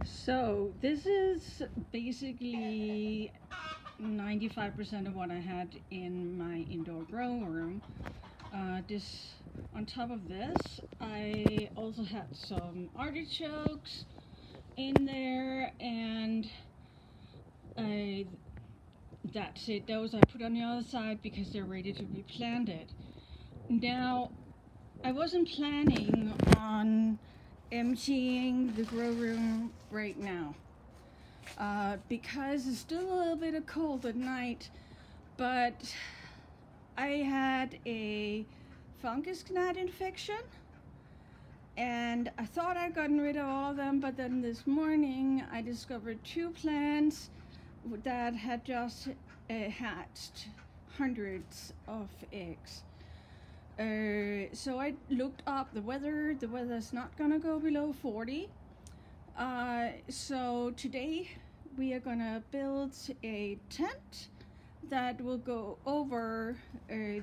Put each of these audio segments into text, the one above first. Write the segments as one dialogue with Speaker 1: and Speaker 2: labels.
Speaker 1: So this is basically 95% of what I had in my indoor grow room. This on top of this, I also had some artichokes in there, and that's it. Those I put on the other side because they're ready to be planted. Now, I wasn't planning on emptying the grow room right now because it's still a little bit of cold at night, but I had a fungus gnat infection and I thought I'd gotten rid of all of them, but then this morning I discovered two plants that had just hatched hundreds of eggs. So I looked up the weather. The weather's not gonna go below 40. So today we are gonna build a tent that will go over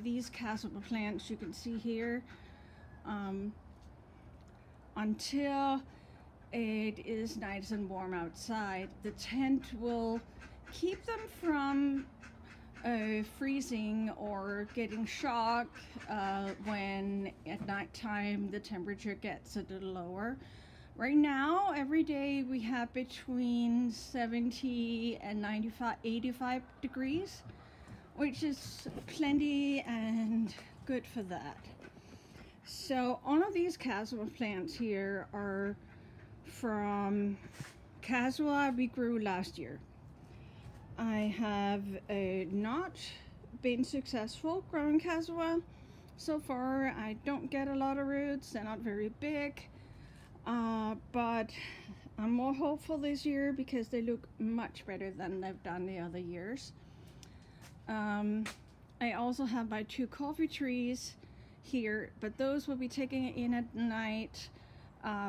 Speaker 1: these cassava plants you can see here until it is nice and warm outside. The tent will keep them from freezing or getting shock when at nighttime the temperature gets a little lower. Right now, every day we have between 70 and 85 degrees, which is plenty and good for that. So all of these cassava plants here are from Cassava we grew last year. I have not been successful growing cassava so far. I don't get a lot of roots, they're not very big, but I'm more hopeful this year because they look much better than they've done the other years. I also have my two coffee trees here, but those will be taken in at night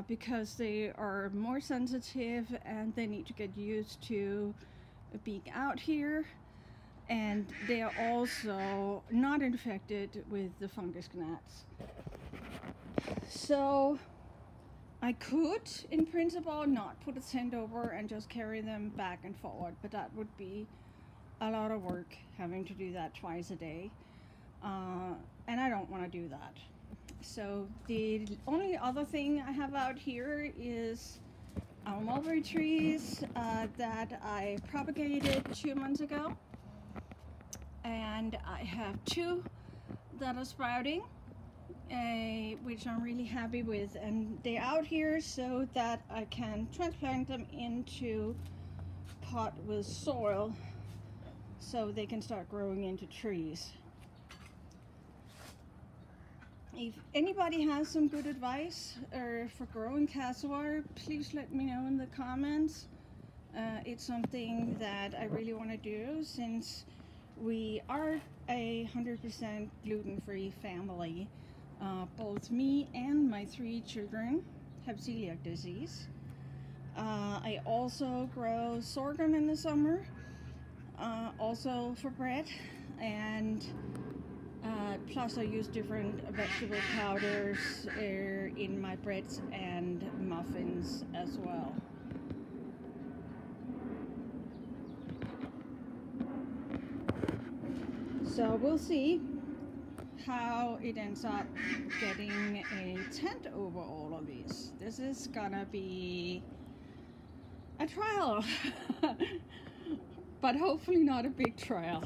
Speaker 1: because they are more sensitive and they need to get used to being out here, and they are also not infected with the fungus gnats. So I could in principle not put a tent over and just carry them back and forward, but that would be a lot of work having to do that twice a day, and I don't want to do that. So the only other thing I have out here is our mulberry trees that I propagated 2 months ago, and I have two that are sprouting, which I'm really happy with, and they're out here so that I can transplant them into pot with soil so they can start growing into trees. If anybody has some good advice for growing cassava, please let me know in the comments. It's something that I really want to do since we are a 100% gluten-free family. Both me and my 3 children have celiac disease. I also grow sorghum in the summer, also for bread, and plus I use different vegetable powders in my breads and muffins as well. So we'll see how it ends up getting a tent over all of these. This is gonna be a trial, but hopefully not a big trial.